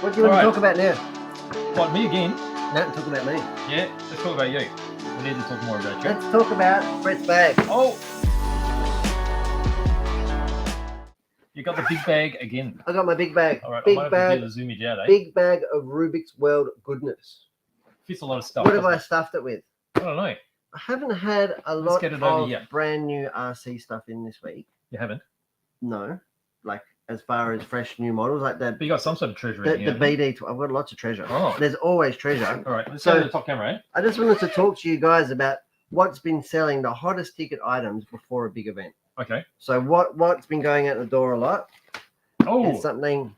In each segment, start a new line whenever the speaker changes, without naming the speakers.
What do you want to talk about now?
What, me again?
No, talk about me.
Yeah, let's talk about you. We need to talk more about you.
Let's talk about Brett's bag.
Oh! You got the big bag again.
I got my big bag.
All right,
big
I might
bag.
have to do the zoomage out, eh?
Big bag of Rubik's World goodness.
Fits a lot of stuff.
What have I stuffed it with?
I don't know.
I haven't had a
Let's
lot
get it over
of
here.
brand new RC stuff in this week.
You haven't?
No, like as far as fresh new models, like
But you got some sort of treasure
the
in here.
BD. I've got lots of treasure.
Oh.
There's always treasure.
All right, let's
So-
go to the top camera, eh?
I just wanted to talk to you guys about what's been selling the hottest ticket items before a big event.
Okay.
So what's been going out the door a lot
Oh,
is something.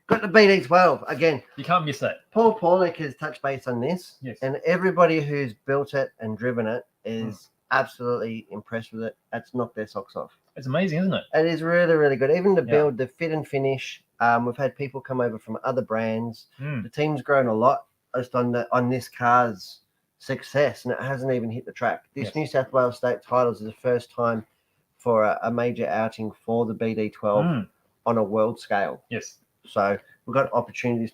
Got the BD12 again.
you can't miss that.
Paul Paulick has touched base on this,
Yes.
and everybody who's built it and driven it is absolutely impressed with it. That's knocked their socks off.
It's amazing, isn't it?
It is really, really good. Even the
Yeah.
build, the fit and finish. We've had people come over from other brands.
Mm.
The team's grown a lot just on this car's success, and it hasn't even hit the track. This
Yes.
New South Wales State Titles is the first time for a major outing for the BD12
Mm.
on a world scale.
Yes.
So we've got opportunities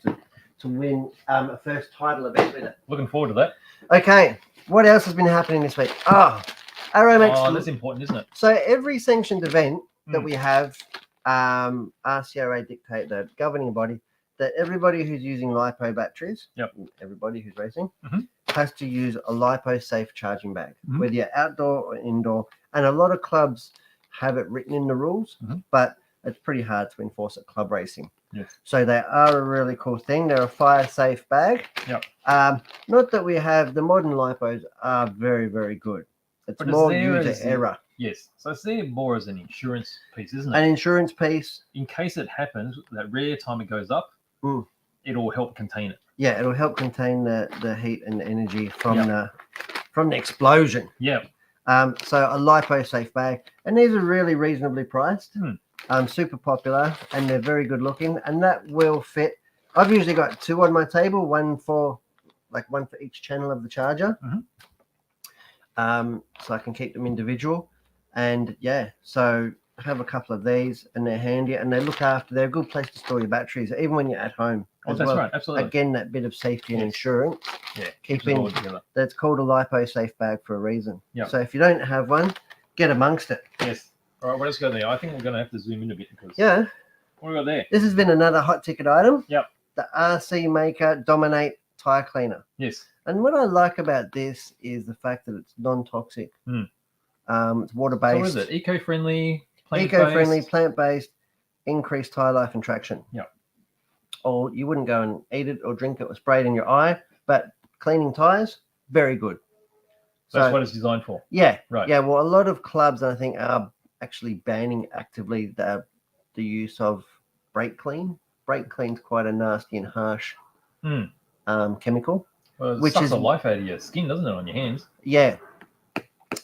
to win a first title event with it.
Looking forward to that.
Okay, what else has been happening this week? Arrowmax.
Oh, that's important, isn't it?
So every sanctioned event that
Mm.
we have, RCRA dictate, the governing body, that everybody who's using LiPo batteries,
Yep.
everybody who's racing,
Mhm.
has to use a LiPo safe charging bag,
Mhm.
whether you're outdoor or indoor. And a lot of clubs have it written in the rules,
Mhm.
but it's pretty hard to enforce at club racing.
Yes.
So they are a really cool thing. They're a fire safe bag.
Yep.
Not that we have the modern LiPos are very, very good. It's
But it's
more
there
user
as the-
error.
Yes. So it's there more as an insurance piece, isn't
An
it?
insurance piece.
In case it happens, that rare time it goes up,
Mm.
it'll help contain it.
Yeah, it'll help contain the heat and the energy from the explosion.
Yeah.
So a LiPo safe bag, and these are really reasonably priced.
Hmm.
Super popular, and they're very good looking, and that will fit. I've usually got two on my table, one for each channel of the charger.
Mhm.
So I can keep them individual, and yeah, so I have a couple of these, and they're handy, and they look after. They're a good place to store your batteries, even when you're at home.
Oh,
as
that's
well.
right. Absolutely.
Again, that bit of safety and
Yes.
insurance.
Yeah.
Keep
keeps it all
in.
together.
That's called a LiPo safe bag for a reason.
Yep.
So if you don't have one, get amongst it.
Yes. All right, well, let's go there. I think we're going to have to zoom in a bit because
Yeah,
what we got there?
this has been another hot ticket item.
Yep.
The RC Maker Dominate tire cleaner.
Yes.
And what I like about this is the fact that it's non-toxic.
Hmm.
It's water-based.
So what is it? Eco-friendly, plant-based?
Eco-friendly, plant-based, increased tire life and traction.
Yep.
Or you wouldn't go and eat it or drink it or spray it in your eye, but cleaning tires, very good.
So that's what it's designed for.
Yeah,
Right.
yeah. Well, a lot of clubs, I think, are actually banning actively the use of brake clean. Brake clean's quite a nasty and harsh
Hmm.
chemical.
Well, it
Which
sucks
is-
the life out of your skin, doesn't it, on your hands?
Yeah.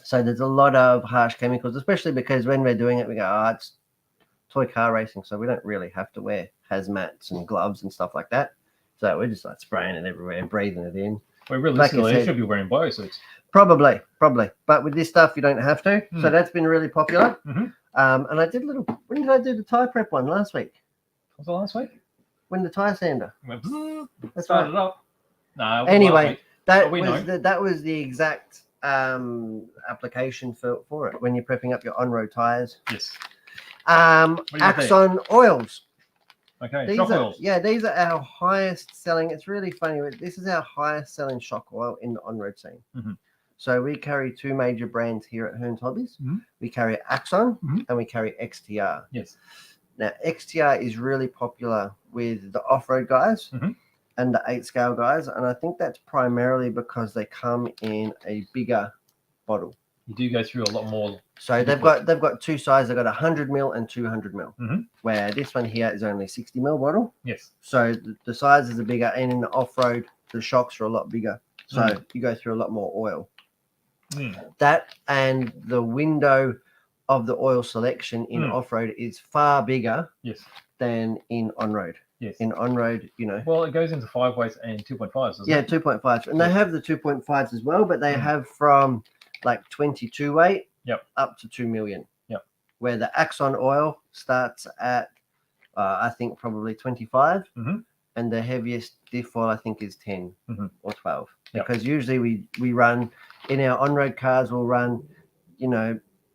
So there's a lot of harsh chemicals, especially because when we're doing it, we go, it's toy car racing, so we don't really have to wear hazmats and gloves and stuff like that. So we're just like spraying it everywhere and breathing it in.
Well, realistically,
said-
they should be wearing biosuits.
Probably. But with this stuff, you don't have to. So
Hmm.
that's been really popular.
Mhm.
And I did when did I do the tire prep one? Last week.
Was it last week?
When the tire sander.
It went bzzz,
That's
started
right.
up. No, it wasn't
Anyway,
last week.
That
Oh, we
was
know.
that was the exact application for it when you're prepping up your on-road tires.
Yes. do you got there?
Axon oils.
Okay.
These
Shock
are
oils.
these are our highest selling. It's really funny. This is our highest selling shock oil in the on-road scene.
Mhm.
So we carry two major brands here at Hearns Hobbies.
Mhm.
We carry Axon
Mhm.
and we carry XTR.
Yes.
Now XTR is really popular with the off-road guys
Mhm.
and the 8 scale guys, and I think that's primarily because they come in a bigger bottle.
You do go through a lot more.
So they've got two sizes. They've got 100 ml and 200 ml.
Mhm.
Where this one here is only 60 ml bottle.
Yes.
So the sizes are bigger, and in the off-road, the shocks are a lot bigger. So
Mm.
you go through a lot more oil.
Mm.
That and the window of the oil selection in
Mm.
off-road is far bigger
Yes.
than in on-road.
Yes.
In on-road,
Well, it goes into 5 weights and 2.5s, doesn't
yeah,
it?
2.5s. And they have the 2.5s as well, but they
Mm.
have from like 22 weight
Yep.
up to 2 million.
Yep.
Where the Axon oil starts at, I think, probably 25.
Mhm.
and the heaviest diff foil I think is 10
Mhm.
or 12.
Yep.
Because usually we run in our on-road cars, we'll run,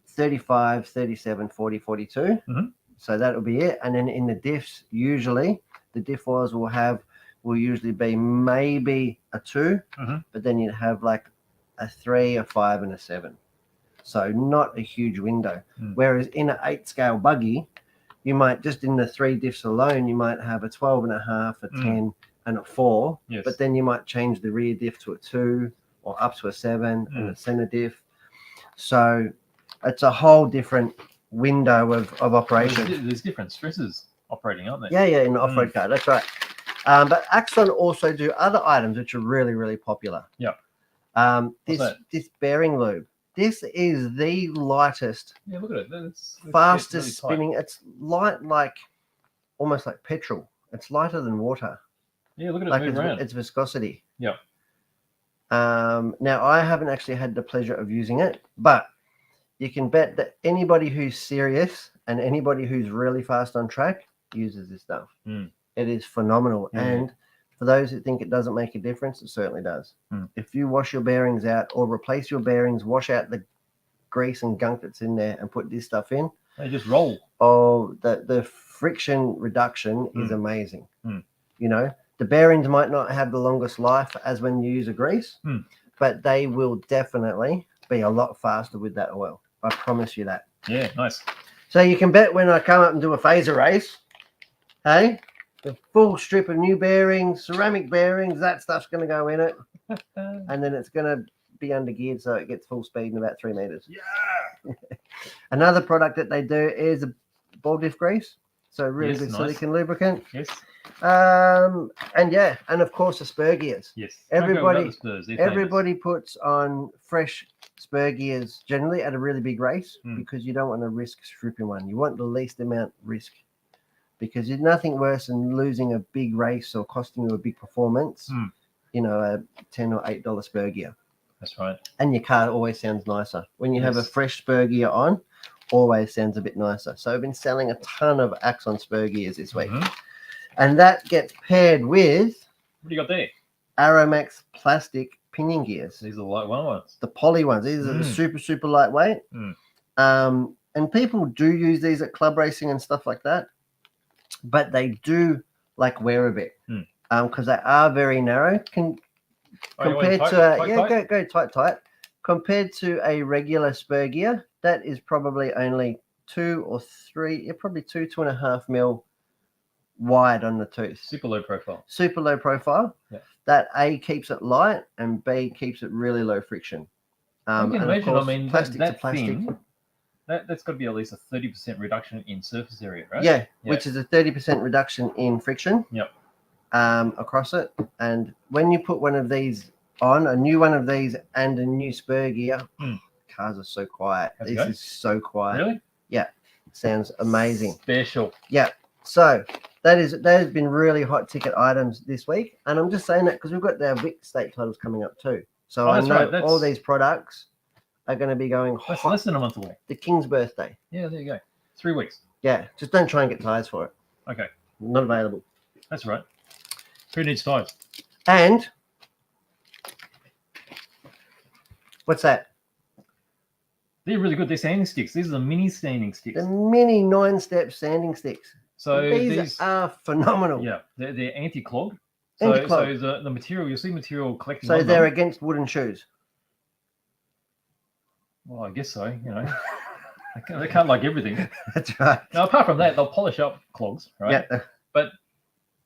35, 37, 40, 42.
Mhm.
So that'll be it. And then in the diffs, usually the diff foils will usually be maybe a 2,
Mhm.
but then you'd have like a 3, a 5, and a 7. So not a huge window.
Mm.
Whereas in an 8 scale buggy, you might just in the 3 diffs alone, you might have a 12.5, a 10, and a 4.
Yes.
But then you might change the rear diff to a 2 or up to a 7 and a center diff. So it's a whole different window of operation.
There's different stresses operating, aren't there?
Yeah, in the off-road car, that's right. But Axon also do other items which are really, really popular.
Yeah.
This bearing lube. This is the lightest,
Yeah, look at it. It's
fastest
really tight.
spinning. It's light like almost like petrol. It's lighter than water.
Yeah, look at it
Like
move around.
its viscosity.
Yeah.
Now I haven't actually had the pleasure of using it, but you can bet that anybody who's serious and anybody who's really fast on track uses this stuff.
Mm.
It is phenomenal.
Yeah.
And for those who think it doesn't make a difference, it certainly does.
Mm.
If you wash your bearings out or replace your bearings, wash out the grease and gunk that's in there and put this stuff in,
They just roll.
oh, the friction reduction is amazing.
Mm.
The bearings might not have the longest life as when you use a grease, but they will definitely be a lot faster with that oil. I promise you that.
Yeah, nice.
So you can bet when I come up and do a phaser race, hey, the full strip of new bearings, ceramic bearings, that stuff's going to go in it. And then it's going to be under geared so it gets full speed in about 3 meters.
Yeah.
Another product that they do is a ball diff grease. So really
Yes,
good
nice.
silicone lubricant.
Yes.
And of course the spur gears.
Yes.
Everybody puts on fresh spur gears generally at a really big race because you don't want to risk stripping one. You want the least amount risk because there's nothing worse than losing a big race or costing you a big performance. A $10 or $8 spur gear.
That's right.
And your car always sounds nicer when you have a fresh spur gear on. Always sounds a bit nicer. So I've been selling a ton of Axon spur gears this week. And that gets paired with
what do you got there?
Arrowmax plastic pinion gears.
These are the light ones.
The poly ones. These are the super, super lightweight. And people do use these at club racing and stuff like that. But they do like wear a bit. Because they are very narrow. Compared to go tight. Compared to a regular spur gear, that is probably only 2 or 3, probably 2.5 mil wide on the tooth.
Super low profile.
Yeah. That A keeps it light and B keeps it really low friction.
You can imagine,
course,
plastic
to plastic.
Thing, that's got to be at least a 30% reduction in surface area, right?
Yeah, which is a 30% reduction in friction.
Yep.
Across it. And when you put one of these on, a new one of these and a new spur gear, cars are so quiet. This is so quiet.
Really?
Yeah. Sounds amazing.
Special.
Yeah. So that has been really hot ticket items this week. And I'm just saying that because we've got their Vic state titles coming up too. So I know all these products are going to be going
That's
hot.
less than a month away.
The King's birthday.
Yeah, there you go. 3 weeks.
Yeah. Just don't try and get tires for it.
Okay.
Not available.
That's right. Who needs tires?
And what's that?
They're really good. They're sanding sticks. These are the mini sanding sticks.
The mini 9-step sanding sticks.
So
these are phenomenal.
Yeah, they're anti-clog.
Anti-clog.
So the material, you'll see material collecting.
So they're against wooden shoes.
Well, I guess so. They can't like everything.
That's right.
Now, apart from that, they'll polish up clogs, right?
Yeah.
But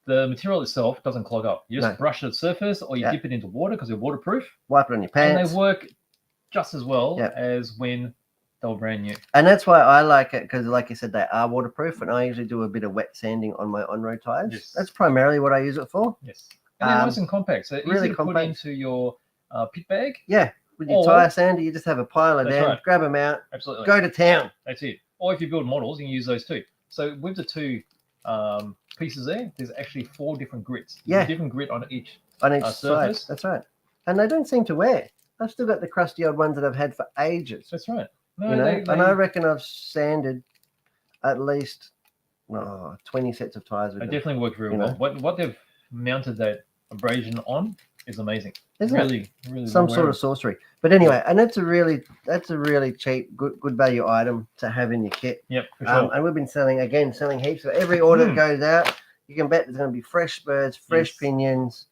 the material itself doesn't clog up. You just brush the surface or you dip it into water because they're waterproof.
Wipe it on your pants.
And they work just as well as when they were brand new.
And that's why I like it because, like you said, they are waterproof. And I usually do a bit of wet sanding on my on-road tires.
Yes.
That's primarily what I use it for.
Yes. And they're nice and compact. So
really
easy to put into your pit bag.
Yeah. With your tire sander, you just have a pile of them, grab them out,
absolutely,
go to town.
That's it. Or if you build models, you can use those too. So with the 2 pieces there, there's actually 4 different grits. There's a different grit on each
surface.
Side.
That's right. And they don't seem to wear. I've still got the crusty old ones that I've had for ages.
That's right. No,
and I reckon I've sanded at least 20 sets of tires with
they
them.
definitely work very well. What they've mounted that abrasion on is amazing.
Isn't it?
Really
Some
well
sort of
wearable.
sorcery. But anyway, and that's a really cheap, good value item to have in your kit.
Yep, for sure.
And we've been selling heaps. So every order that goes out, you can bet there's going to be fresh spurs, fresh pinions,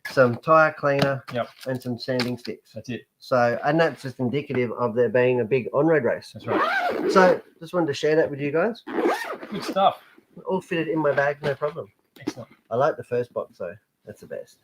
some tire cleaner, and some sanding sticks.
That's it.
So, and that's just indicative of there being a big on-road race.
That's right.
So, just wanted to share that with you guys.
Good stuff.
All fitted in my bag, no problem.
Excellent.
I like the first box, though. That's the best.